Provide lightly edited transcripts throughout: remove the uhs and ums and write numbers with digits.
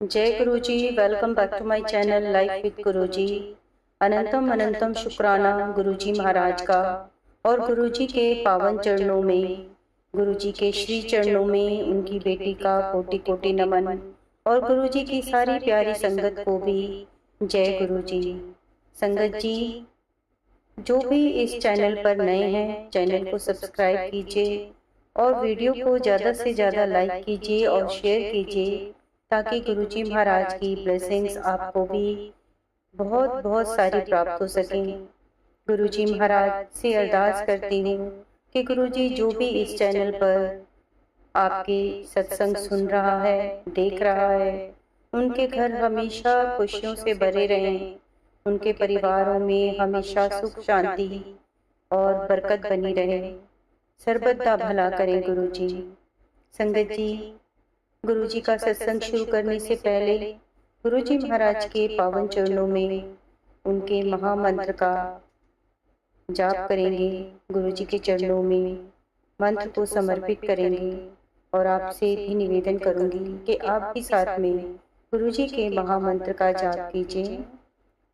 जय Guru ji. Welcome back to my channel life with Guru ji. अनंतम अनंतम शुक्राना गुरु जी महाराज का और गुरु जी के पावन चरणों में, गुरु जी के श्री चरणों में उनकी बेटी का कोटि कोटि नमन और गुरु जी की सारी प्यारी संगत को भी जय गुरु जी। संगत जी, जो भी इस चैनल पर नए हैं, चैनल को सब्सक्राइब कीजिए और वीडियो को ज़्यादा से ज़्यादा लाइक कीजिए और शेयर कीजिए, ताकि गुरुजी महाराज की ब्लेसिंग्स आपको भी बहुत बहुत सारी प्राप्त हो सकें। गुरुजी महाराज से अरदास करती हूँ कि गुरुजी जो भी इस चैनल पर आपके सत्संग सुन रहा है, देख रहा है, उनके घर हमेशा खुशियों से भरे रहें, उनके परिवारों में हमेशा सुख शांति और बरकत बनी रहे, सर्वदा भला करें गुरुजी। संगत जी, गुरुजी का सत्संग शुरू करने से पहले गुरुजी महाराज के पावन चरणों में उनके महामंत्र का जाप करेंगे। गुरुजी के चरणों में मंत्र को समर्पित करेंगे और आपसे भी निवेदन करूंगी कि आप भी साथ में गुरुजी के महामंत्र का जाप कीजिए।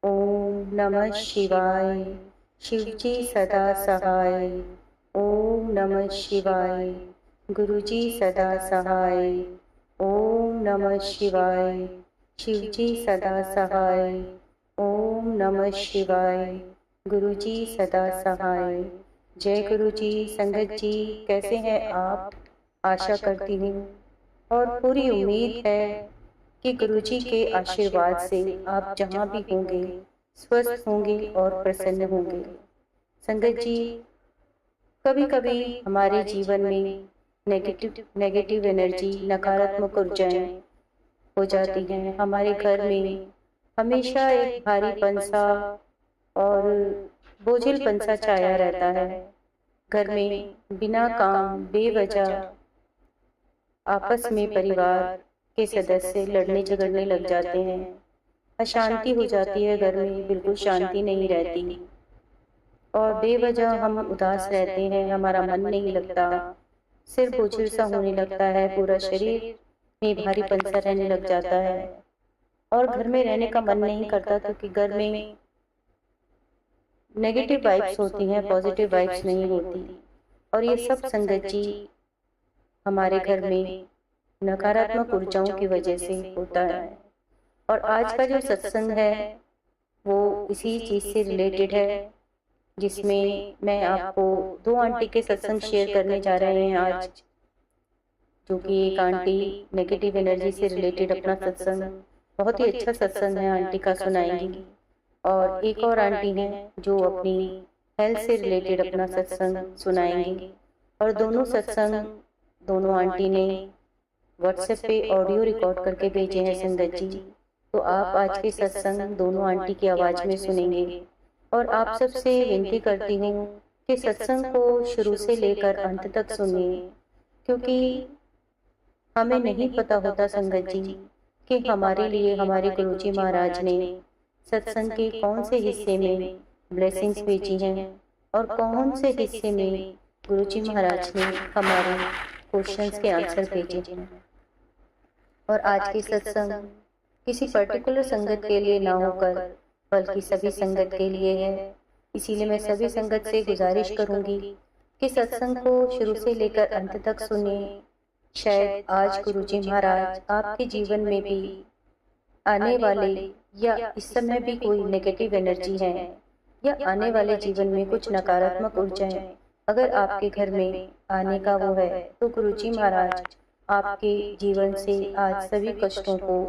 ओम नमः शिवाय, शिवजी सदा सहाय। ओम नमः शिवाय, गुरुजी सदा सहाय। ओम नमः शिवाय, शिवजी सदा सहाय। ओम नमः शिवाय, गुरुजी सदा सहाय। जय गुरुजी। संगत जी, कैसे हैं आप? आशा करती हूँ और पूरी उम्मीद है कि गुरुजी के आशीर्वाद से आप जहाँ भी होंगे स्वस्थ होंगे और प्रसन्न होंगे। संगत जी, कभी कभी हमारे जीवन में नेगेटिव एनर्जी, नकारात्मक ऊर्जाएं हो जाती हैं। हमारे घर में हमेशा एक भारीपन सा और बोझिलपन सा छाया रहता है। घर में बिना काम बेवजह आपस में परिवार के सदस्य लड़ने झगड़ने लग जाते हैं। अशांति हो जाती है, घर में बिल्कुल शांति नहीं रहती और बेवजह हम उदास रहते हैं, हमारा मन नहीं लगता, सिर बोझिल सा होने लगता है, पूरा शरीर में भारीपन सा रहने लग जाता है और घर में रहने का मन नहीं करता, क्योंकि घर में नेगेटिव वाइब्स होती हैं, पॉजिटिव वाइब्स नहीं होती। और ये सब संगत जी हमारे घर में नकारात्मक ऊर्जाओं की वजह से होता है। और आज का जो सत्संग है वो इसी चीज़ से रिलेटेड है, जिसमें मैं आपको दो आंटी के सत्संग शेयर करने जा रहे हैं आज। जो कि एक आंटी नेगेटिव एनर्जी से रिलेटेड अपना सत्संग, बहुत ही अच्छा सत्संग है, आंटी का सुनाएंगी। और एक और आंटी हैं जो अपनी हेल्थ से रिलेटेड अपना सत्संग सुनाएंगी। और दोनों आंटी ने व्हाट्सएप पे ऑडियो रिकॉर्ड करके भेजे हैं संगत जी। तो आप आज के सत्संग दोनों आंटी की आवाज़ में सुनेंगे। और आप सबसे विनती करती हूँ कि सत्संग को शुरू से लेकर अंत तक सुनिए, क्योंकि हमें नहीं पता होता संगत जी कि हमारे लिए हमारे गुरुजी महाराज ने सत्संग के कौन से हिस्से में ब्लेसिंग्स भेजी हैं और कौन से हिस्से में गुरुजी महाराज ने हमारे क्वेश्चंस के आंसर भेजे हैं। और आज के सत्संग किसी पर्टिकुलर संगत के लिए ना होकर बल्कि सभी संगत के लिए है। इसीलिए मैं सभी संगत से गुजारिश करूंगी कि सत्संग को शुरू से लेकर अंत तक सुनिए। शायद आज गुरुजी महाराज आपके जीवन में भी आने वाले या इस समय भी कोई नेगेटिव एनर्जी है या आने वाले जीवन में कुछ नकारात्मक ऊर्जाएं अगर आपके घर में आने का वो है, तो गुरुजी महाराज आपके जीवन से आज सभी कष्टों को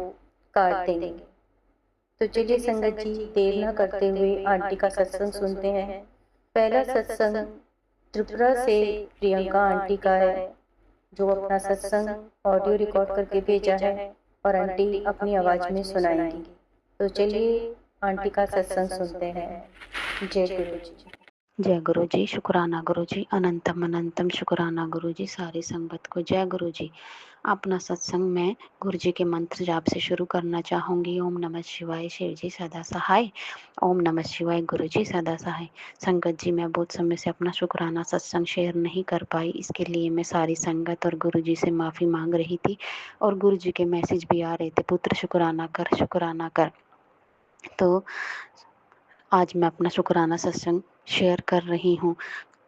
काट देंगे। तो चलिए संगत जी, देर न करते हुए आंटी का सत्संग सुनते हैं। पहला सत्संग त्रिपुरा से प्रियंका आंटी का है, जो अपना सत्संग ऑडियो रिकॉर्ड करके भेजा है और आंटी अपनी आवाज़ में सुनाएंगी। तो चलिए आंटी का सत्संग सुनते हैं। जय गुरु जी। जय गुरु जी, शुक्राना गुरु जी, अनंतम अनंतम शुक्राना गुरु जी, सारी संगत को जय गुरु जी। अपना सत्संग मैं गुरु जी के मंत्र जाप से शुरू करना चाहूंगी। ओम नमः शिवाय, शिव जी सदा सहाय। ओम नमः शिवाय, गुरु जी सदा सहाय। संगत जी, मैं बहुत समय से अपना शुक्राना सत्संग शेयर नहीं कर पाई, इसके लिए मैं सारी संगत और गुरु जी से माफ़ी मांग रही थी। और गुरु जी के मैसेज भी आ रहे थे, पुत्र शुक्राना कर, शुक्राना कर। तो आज मैं अपना शुक्राना सत्संग शेयर कर रही हूँ।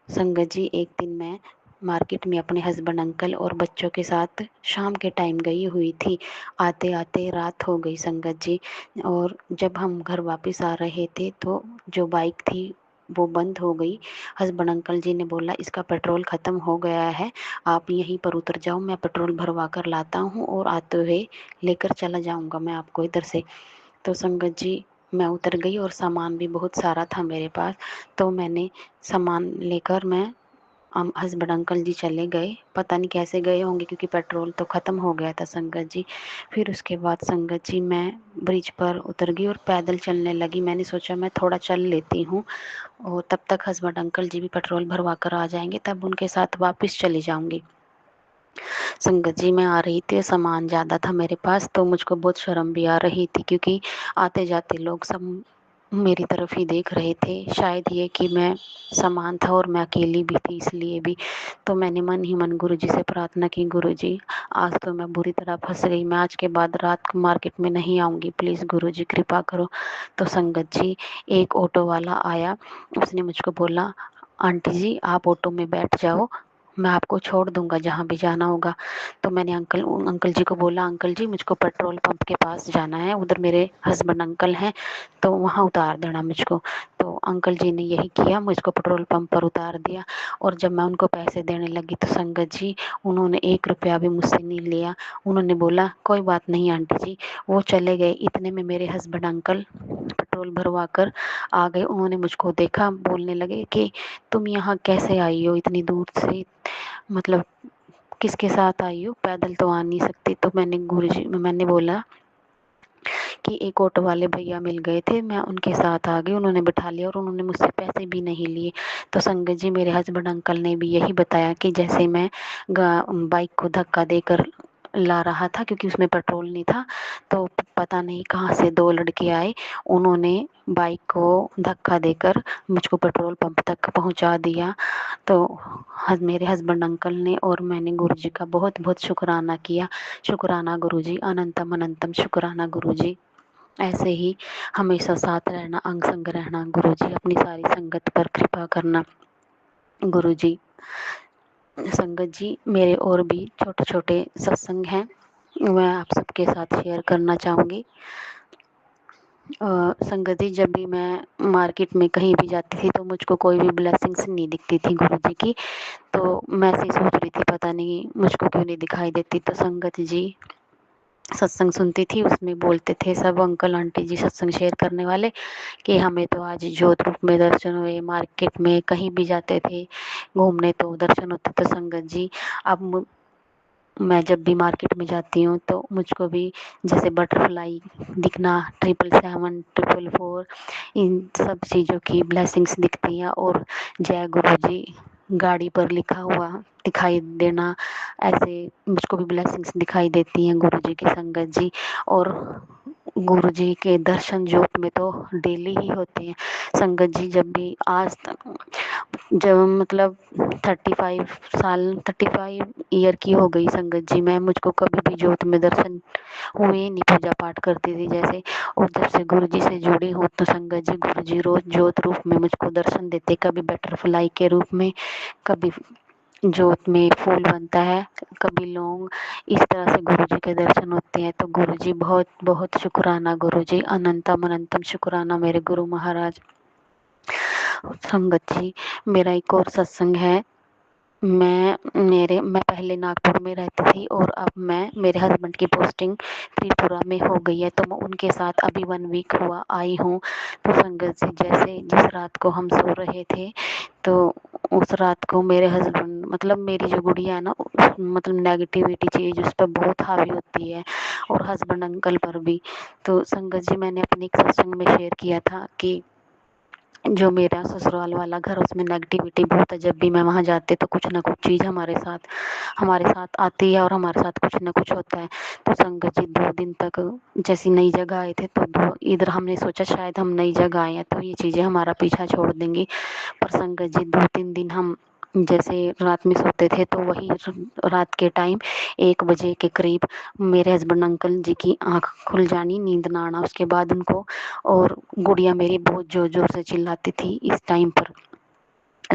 संगत जी, एक दिन मैं मार्केट में अपने हस्बैंड अंकल और बच्चों के साथ शाम के टाइम गई हुई थी। आते आते रात हो गई संगत जी, और जब हम घर वापस आ रहे थे तो जो बाइक थी वो बंद हो गई। हस्बैंड अंकल जी ने बोला इसका पेट्रोल ख़त्म हो गया है, आप यहीं पर उतर जाओ, मैं पेट्रोल भरवा कर लाता हूँ और आते हुए लेकर चला जाऊँगा मैं आपको इधर से। तो संगत जी, मैं उतर गई और सामान भी बहुत सारा था मेरे पास। तो मैंने सामान लेकर मैं हस्बैंड अंकल जी चले गए। पता नहीं कैसे गए होंगे क्योंकि पेट्रोल तो ख़त्म हो गया था संगत जी। फिर उसके बाद संगत जी मैं ब्रिज पर उतर गई और पैदल चलने लगी। मैंने सोचा मैं थोड़ा चल लेती हूँ और तब तक हस्बैंड अंकल जी भी पेट्रोल भरवा कर आ जाएंगे, तब उनके साथ वापस चली जाऊँगी। संगत जी, मैं आ रही थी, सामान ज़्यादा था मेरे पास, तो मुझको बहुत शर्म भी आ रही थी क्योंकि आते जाते लोग सब मेरी तरफ ही देख रहे थे। शायद ये कि मैं सामान था और मैं अकेली भी थी, इसलिए भी। तो मैंने मन ही मन गुरु जी से प्रार्थना की, गुरु जी आज तो मैं बुरी तरह फंस गई, मैं आज के बाद रात को मार्केट में नहीं आऊँगी, प्लीज़ गुरु जी कृपा करो। तो संगत जी, एक ऑटो वाला आया, उसने मुझको बोला आंटी जी आप ऑटो में बैठ जाओ, मैं आपको छोड़ दूंगा जहाँ भी जाना होगा। तो मैंने अंकल जी को बोला अंकल जी मुझको पेट्रोल पंप के पास जाना है, उधर मेरे हस्बैंड अंकल हैं, तो वहाँ उतार देना मुझको। तो अंकल जी ने यही किया, मुझको पेट्रोल पंप पर उतार दिया। और जब मैं उनको पैसे देने लगी तो संगत जी उन्होंने 1 रुपया भी मुझसे नहीं लिया। उन्होंने बोला कोई बात नहीं आंटी जी, वो चले गए। इतने में मेरे हस्बैंड अंकल पेट्रोल भरवा कर आ गए। उन्होंने मुझको देखा, बोलने लगे कि तुम यहाँ कैसे आई हो इतनी दूर से, मतलब किसके साथ आई हो, पैदल तो आ नहीं सकती। तो मैंने बोला कि एक ऑटो वाले भैया मिल गए थे, मैं उनके साथ आ गई, उन्होंने बिठा लिया और उन्होंने मुझसे पैसे भी नहीं लिए। तो संगत जी, मेरे हस्बैंड अंकल ने भी यही बताया कि जैसे मैं बाइक को धक्का देकर ला रहा था क्योंकि उसमें पेट्रोल नहीं था, तो पता नहीं कहाँ से 2 लड़के आए, उन्होंने बाइक को धक्का देकर मुझको पेट्रोल पंप तक पहुंचा दिया। तो मेरे हस्बैंड अंकल ने और मैंने गुरु जी का बहुत बहुत शुक्राना किया। शुक्राना गुरु जी, अनंतम अनंतम शुक्राना गुरु जी। ऐसे ही हमेशा साथ रहना, अंग संग रहना गुरु जी, अपनी सारी संगत पर कृपा करना गुरु जी। संगत जी, मेरे और भी छोटे छोटे सत्संग हैं, मैं आप सबके साथ शेयर करना चाहूँगी। संगत जी, जब भी मैं मार्केट में कहीं भी जाती थी तो मुझको कोई भी ब्लेसिंग्स नहीं दिखती थी गुरु जी की। तो मैं ऐसे सोच रही थी पता नहीं मुझको क्यों नहीं दिखाई देती। तो संगत जी सत्संग सुनती थी, उसमें बोलते थे सब अंकल आंटी जी सत्संग शेयर करने वाले कि हमें तो आज ज्योत रूप में दर्शन हुए, मार्केट में कहीं भी जाते थे घूमने तो दर्शन होते। तो संगत जी, अब मैं जब भी मार्केट में जाती हूँ तो मुझको भी जैसे बटरफ्लाई दिखना, 777, 444, इन सब चीज़ों की ब्लेसिंग्स दिखती हैं। और जय गुरु जी गाड़ी पर लिखा हुआ दिखाई देना, ऐसे मुझको भी ब्लेसिंग्स दिखाई देती हैं गुरु जी की संगत जी। और गुरु जी के दर्शन ज्योत में तो डेली ही होते हैं संगत जी। जब भी आज तक जब मतलब 35 ईयर की हो गई संगत जी, मैं मुझको कभी भी ज्योत में दर्शन हुए नहीं, पूजा पाठ करती थी जैसे। और जब से गुरु जी से जुड़ी हूँ तो संगत जी गुरु जी रोज ज्योत रूप में मुझको दर्शन देते, कभी बटरफ्लाई के रूप में, कभी ज्योत में फूल बनता है, कभी लौंग, इस तरह से गुरु जी के दर्शन होते हैं। तो गुरु जी बहुत बहुत शुक्राना गुरु जी, अनंतम अनंतम शुक्राना मेरे गुरु महाराज। संगत जी, मेरा एक और सत्संग है। मैं पहले नागपुर में रहती थी और अब मैं मेरे हस्बैंड की पोस्टिंग त्रिपुरा में हो गई है, तो मैं उनके साथ अभी 1 वीक हुआ आई हूँ। तो संगत जी, जैसे जिस रात को हम सो रहे थे तो उस रात को मेरे हस्बैंड, मतलब मेरी जो गुड़िया है ना, मतलब नेगेटिविटी चीज़ उस पर बहुत हावी होती है और हस्बैंड अंकल पर भी। तो संगत जी, मैंने अपने एक सत्संग में शेयर किया था कि जो मेरा ससुराल वाला घर उसमें नेगेटिविटी बहुत है। जब भी मैं वहाँ जाती तो कुछ ना कुछ चीज़ हमारे साथ आती है और हमारे साथ कुछ ना कुछ होता है। तो संगत जी 2 दिन तक जैसी नई जगह आए थे तो इधर हमने सोचा शायद हम नई जगह आए हैं तो ये चीज़ें हमारा पीछा छोड़ देंगी। पर संगत जी 2-3 दिन हम जैसे रात में सोते थे तो वही रात के टाइम 1 बजे के करीब मेरे हस्बैंड अंकल जी की आँख खुल जानी, नींद ना आना। उसके बाद उनको और गुड़िया मेरी बहुत ज़ोर ज़ोर से चिल्लाती थी इस टाइम पर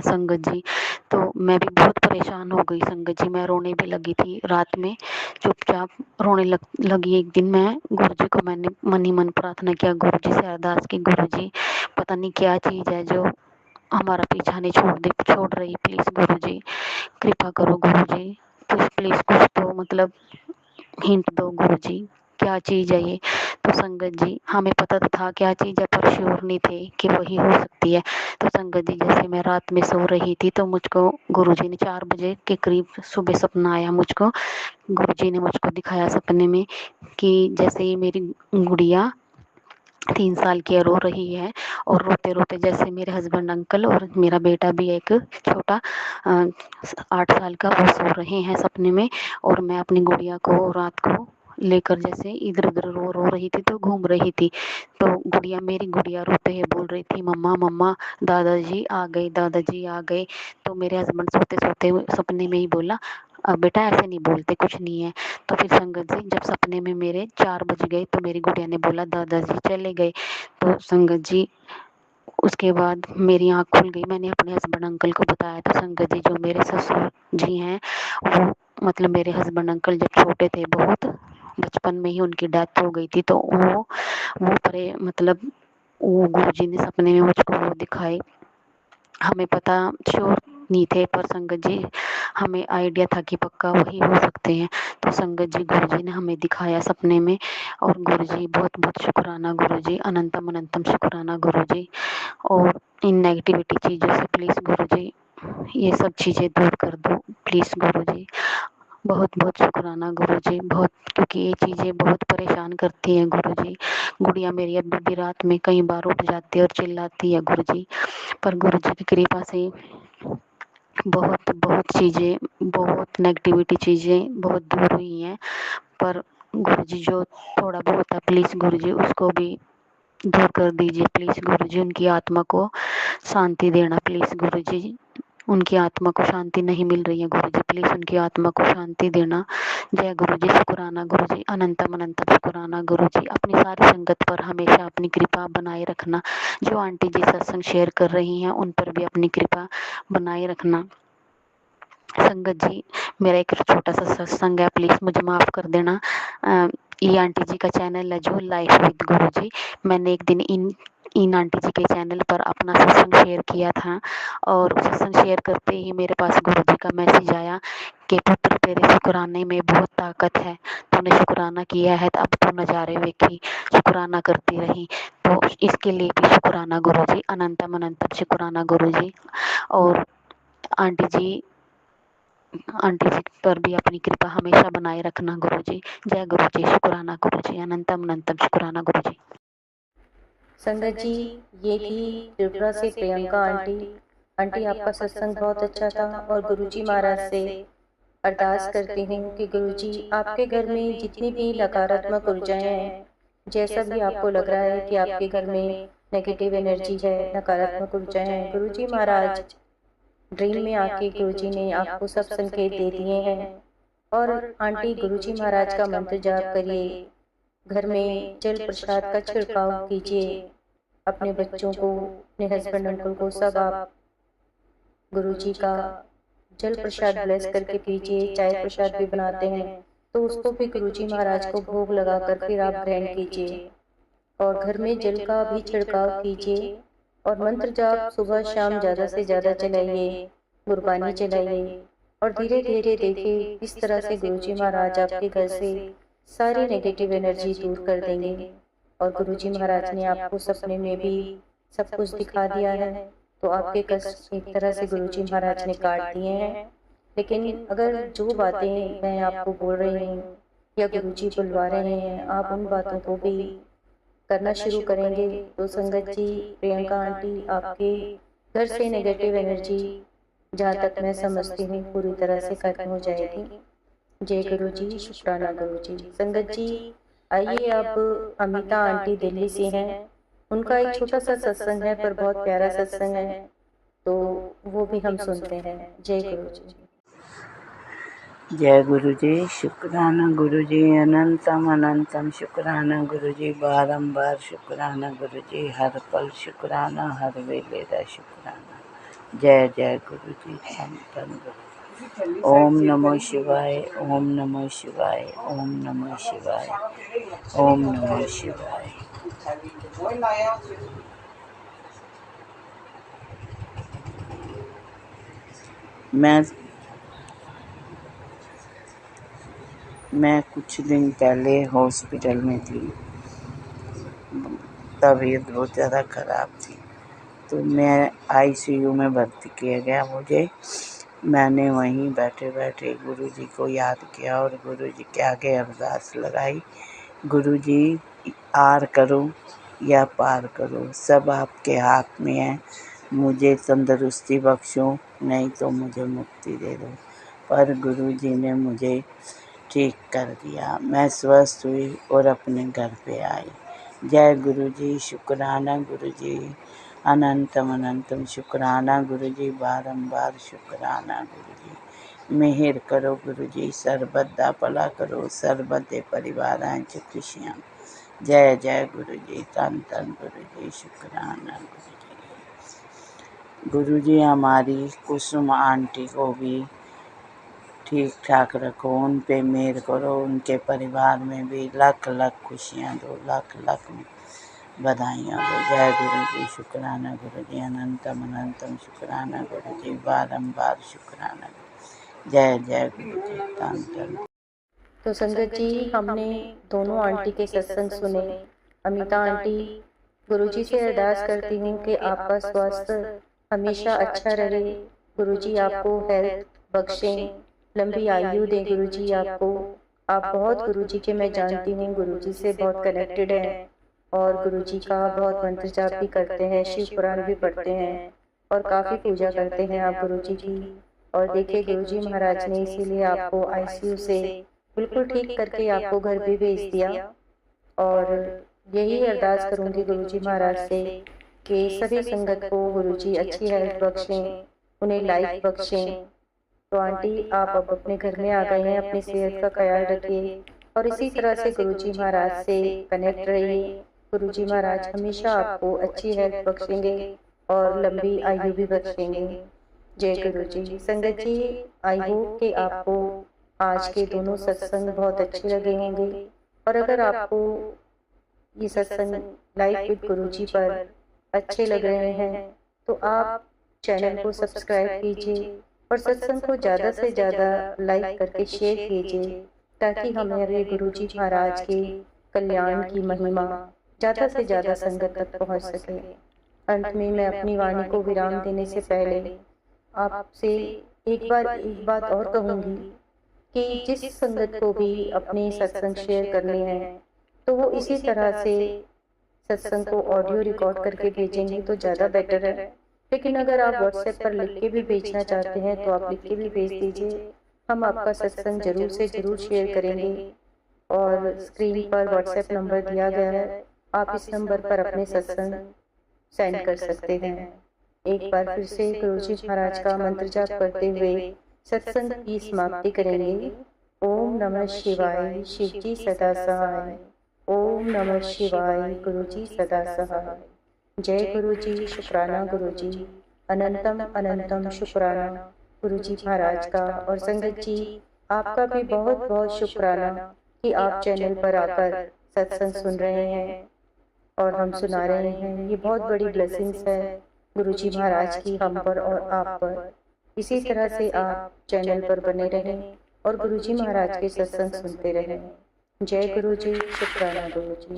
संगत जी। तो मैं भी बहुत परेशान हो गई संगत जी, मैं रोने भी लगी थी रात में, चुपचाप रोने लगी। एक दिन मैं गुरु जी को मैंने मन ही मन प्रार्थना किया, गुरु जी से अरदास की, गुरु जी पता नहीं क्या चीज़ है जो हमारा पीछा नहीं छोड़ रही, प्लीज़ गुरु जी कृपा करो गुरु जी, प्लीज़ कुछ तो मतलब हिंट दो गुरु जी, क्या चीज़ है ये। तो संगत जी हमें पता तो था क्या चीज़ है पर श्योर नहीं थे कि वही हो सकती है। तो संगत जी जैसे मैं रात में सो रही थी तो मुझको गुरु जी ने 4 बजे के करीब सुबह सपना आया मुझको। गुरु जी ने मुझको दिखाया सपने में कि जैसे ही मेरी गुड़िया 3 साल की रो रही है और रोते रोते जैसे मेरे हस्बैंड अंकल और मेरा बेटा भी एक छोटा 8 साल का वो सो रहे हैं सपने में, और मैं अपनी गुड़िया को रात को लेकर जैसे इधर उधर रो रही थी तो घूम रही थी। तो मेरी गुड़िया रोते हुए बोल रही थी, मम्मा मम्मा दादाजी आ गए, दादाजी आ गए। तो मेरे हस्बैंड सोते सोते सपने में ही बोला, बेटा ऐसे नहीं बोलते, कुछ नहीं है। तो फिर संगत जी जब सपने में मेरे 4 बज गए तो मेरी गुड़िया ने बोला दादाजी चले गए। तो संगत जी उसके बाद मेरी आँख खुल गई, मैंने अपने हस्बैंड अंकल को बताया। तो संगत जी जो मेरे ससुर जी हैं वो मतलब मेरे हस्बैंड अंकल जब छोटे थे बहुत बचपन में ही उनकी डेथ हो गई थी। तो वो परे मतलब वो गुरु जी ने सपने में मुझको वो दिखाए, हमें पता श्योर नहीं थे पर संगत जी हमें आइडिया था कि पक्का वही हो सकते हैं। तो संगत जी गुरु जी ने हमें दिखाया सपने में, और गुरु जी बहुत बहुत शुक्राना गुरु जी, अनंतम अनंतम शुक्राना गुरु जी। और इन नेगेटिविटी चीज़ों से प्लीज़ गुरु जी ये सब चीज़ें दूर कर दो प्लीज़ गुरु जी। बहुत बहुत शुक्राना गुरु जी, बहुत, क्योंकि ये चीज़ें बहुत परेशान करती हैं गुरु जी। गुड़िया मेरी अभी भी रात में कई बार उठ जाती है और चिल्लाती है गुरु जी, पर गुरु जी की कृपा से बहुत बहुत चीज़ें, बहुत नेगेटिविटी चीज़ें बहुत दूर हुई हैं। पर गुरु जी जो थोड़ा बहुत है प्लीज़ गुरु जी उसको भी दूर कर दीजिए प्लीज़ गुरु जी, उनकी आत्मा को शांति देना प्लीज़ गुरु जी। उनकी आत्मा को शांति नहीं मिल रही है गुरु जी, प्लीज़ उनकी आत्मा को शांति देना। जय गुरु जी, शुक्राना गुरु जी, अनंतम अनंतम शुक्राना गुरु जी। अपनी सारी संगत पर हमेशा अपनी कृपा बनाए रखना। जो आंटी जी सत्संग शेयर कर रही हैं उन पर भी अपनी कृपा बनाए रखना। संगत जी मेरा एक छोटा सा सत्संग है, प्लीज़ मुझे माफ़ कर देना। ये आंटी जी का चैनल है जो लाइफ विद गुरु जी, मैंने एक दिन इन आंटी जी के चैनल पर अपना सत्संग शेयर किया था, और सत्संग शेयर करते ही मेरे पास गुरु जी का मैसेज आया कि पुत्र तेरे शुक्राने में बहुत ताकत है, तूने शुक्राना किया है तो अब तू नज़ारे वेखी, शुक्राना करती रही। तो इसके लिए भी शुक्राना गुरु जी, अनंतम अनंतम शुक्राना गुरु जी। और आंटी जी पर भी अपनी कृपा हमेशा बनाए रखना गुरु जी। जय गुरु जी, शुक्राना गुरु जी, अनंतम अनंतम शुक्राना गुरु जी। संगत जी ये थी त्रिपुरा से प्रियंका आंटी। आंटी आपका सत्संग बहुत अच्छा था और गुरुजी महाराज से अरदास करती हूँ कि गुरुजी आपके घर में जितनी भी नकारात्मक ऊर्जाएं हैं, जैसा भी आपको लग रहा है कि आपके घर में नेगेटिव एनर्जी है, नकारात्मक ऊर्जाएं हैं, गुरुजी महाराज ड्रीम में आके गुरुजी ने आपको सब संकेत दे दिए हैं। और आंटी गुरुजी महाराज का मंत्र जाप करिए, घर में जल प्रसाद का छिड़काव कीजिए, अपने बच्चों को, अपने हस्बैंड अंकल को, सब आप गुरुजी का जल प्रसाद ब्लेस करके पीजिए। चाय प्रसाद भी बनाते हैं तो उसको भी गुरुजी महाराज को भोग लगाकर फिर आप ग्रहण कीजिए, और घर में जल का भी छिड़काव कीजिए, और मंत्र जाप सुबह शाम ज़्यादा से ज़्यादा चलाइए, गुरबानी चलाइए, और धीरे धीरे देखिए किस तरह से गुरुजी महाराज आपके घर से सारी नेगेटिव एनर्जी दूर कर देंगे। और गुरुजी महाराज ने आपको सपने में भी सब कुछ दिखा दिया है, तो आपके कष्ट एक तरह से गुरुजी महाराज ने काट दिए हैं। लेकिन अगर जो बातें मैं आपको बोल रही हूँ या गुरुजी बुलवा रहे हैं, आप उन बातों को भी करना शुरू करेंगे तो संगत जी, प्रियंका आंटी, आपके घर से नेगेटिव एनर्जी जहाँ तक मैं समझती हूँ पूरी तरह से खत्म हो जाएगी। जय गुरु जी, शुक्राना गुरु जी। संगत जी, आइए अब अमिता आंटी दिल्ली से हैं। उनका एक छोटा सा सत्संग है पर बहुत प्यारा सत्संग है, तो वो भी हम सुनते हैं। जय गुरु जी। जय गुरु जी, शुक्राना गुरु जी, अनंतम अनंतम शुक्राना गुरु जी, बारंबार शुक्राना गुरु जी, हर पल शुक्राना, हर वेले शुक्राना। जय जय गुरु जी, धन धन गुरु जी। ओम नमो शिवाय, ओम नमो शिवाय, ओम नमो शिवाय, ओम नमो शिवाय। मैं कुछ दिन पहले हॉस्पिटल में थी, तबीयत बहुत ज़्यादा ख़राब थी, तो मैं आईसीयू में भर्ती किया गया मुझे। मैंने वहीं बैठे बैठे गुरु जी को याद किया और गुरु जी के आगे अरदास लगाई, गुरु जी आर करो या पार करो, सब आपके हाथ में है। मुझे तंदुरुस्ती बख्शो, नहीं तो मुझे मुक्ति दे दो। पर गुरु जी ने मुझे ठीक कर दिया, मैं स्वस्थ हुई और अपने घर पे आई। जय गुरु जी, शुक्राना गुरु जी, अनंतम अनंतम शुक्राना गुरु जी, बारंबार शुक्राना गुरु जी। मेहर करो गुरु जी, सर्बत दा भला करो, सर्बत दे परिवारां च खुशियां। जय जय गुरु जी, धन धन गुरु जी, शुक्राना गुरु जी। गुरु जी हमारी कुसुम आंटी को भी ठीक ठाक रखो, उन पे मेहर करो, उनके परिवार में भी लाख लाख खुशियाँ दो, लाख लाख बधाइयाँ दो। जय गुरु जी, शुक्राना गुरु जी, अनंतम अनंतम शुक्राना गुरु जी, बारंबार शुक्राना गुरु। जय जय गुरु जी, धन धन। तो संगत जी, हमने दोनों आंटी के सत्संग सुने। अमिता आंटी, गुरु जी से अरदास करती हूँ कि आपका स्वास्थ्य हमेशा अच्छा रहे, गुरु जी आपको हेल्थ बख्शें, लंबी आयु दें गुरु जी आपको। आप बहुत गुरु जी के, मैं जानती हूँ, गुरु जी से बहुत कनेक्टेड हैं और गुरु जी का बहुत मंत्र जाप भी करते हैं, शिव पुराण भी पढ़ते हैं और काफ़ी पूजा करते हैं आप गुरु जी की। और देखिए गुरु जी महाराज ने इसीलिए आपको आईसीयू से बिल्कुल ठीक करके आपको घर भी भेज दिया। और यही अरदास करूँगी गुरु जी महाराज से कि सभी संगत को गुरु जी अच्छी हेल्थ बख्शें, उन्हें लाइफ बख्शें। तो आंटी, आप अब अपने घर में आ गए हैं, अपनी सेहत का ख्याल रखिए और इसी तरह से गुरु जी महाराज से कनेक्ट रहिए। गुरु जी महाराज हमेशा आपको अच्छी हेल्थ बख्शेंगे और लंबी आयु भी बख्शेंगे। जय गुरु जी। संगत जी, आई होप कि आपको आज के दोनों सत्संग बहुत अच्छे लगे होंगे और अगर आपको ये सत्संग लाइफ विद गुरु जी पर अच्छे लग रहे हैं तो आप चैनल को सब्सक्राइब कीजिए और सत्संग को ज़्यादा से ज़्यादा लाइक करके शेयर कीजिए ताकि हमारे गुरु जी महाराज के कल्याण की महिमा ज़्यादा से ज़्यादा संगत तक पहुंच सके। अंत में मैं अपनी वाणी को विराम देने से पहले आपसे एक बात और कहूँगी कि जिस संगत को भी अपने सत्संग शेयर करने हैं तो वो इसी तरह से सत्संग को ऑडियो रिकॉर्ड करके भेजेंगे तो ज़्यादा बेटर है। लेकिन अगर आप व्हाट्सएप पर लिख के भी भेजना चाहते हैं तो आप लिख के भी भेज दीजिए, हम आपका सत्संग जरूर से जरूर शेयर करेंगे। और स्क्रीन पर व्हाट्सएप नंबर दिया गया है, आप इस नंबर पर अपने सत्संग सेंड कर सकते हैं। एक बार फिर से गुरु जी महाराज का मंत्र जाप करते हुए सत्संग की समाप्ति करेंगे। ओम नमः शिवाय, शिव जी सदा सहाय। ओम नमः शिवाय, गुरु जी सदा सहाय। जय गुरु जी, शुक्राना गुरु जी, अनंतम अनंतम शुक्राना गुरु जी महाराज का। और संगत जी, आपका भी बहुत बहुत शुक्राना कि आप चैनल पर आकर सत्संग सुन रहे हैं और हम सुना रहे हैं। ये बहुत बड़ी ब्लेसिंग्स है गुरु जी महाराज की हम पर और आप पर। इसी तरह से आप चैनल पर बने रहें और गुरु जी महाराज के सत्संग सुनते रहें। जय गुरु जी, शुक्राना गुरु जी।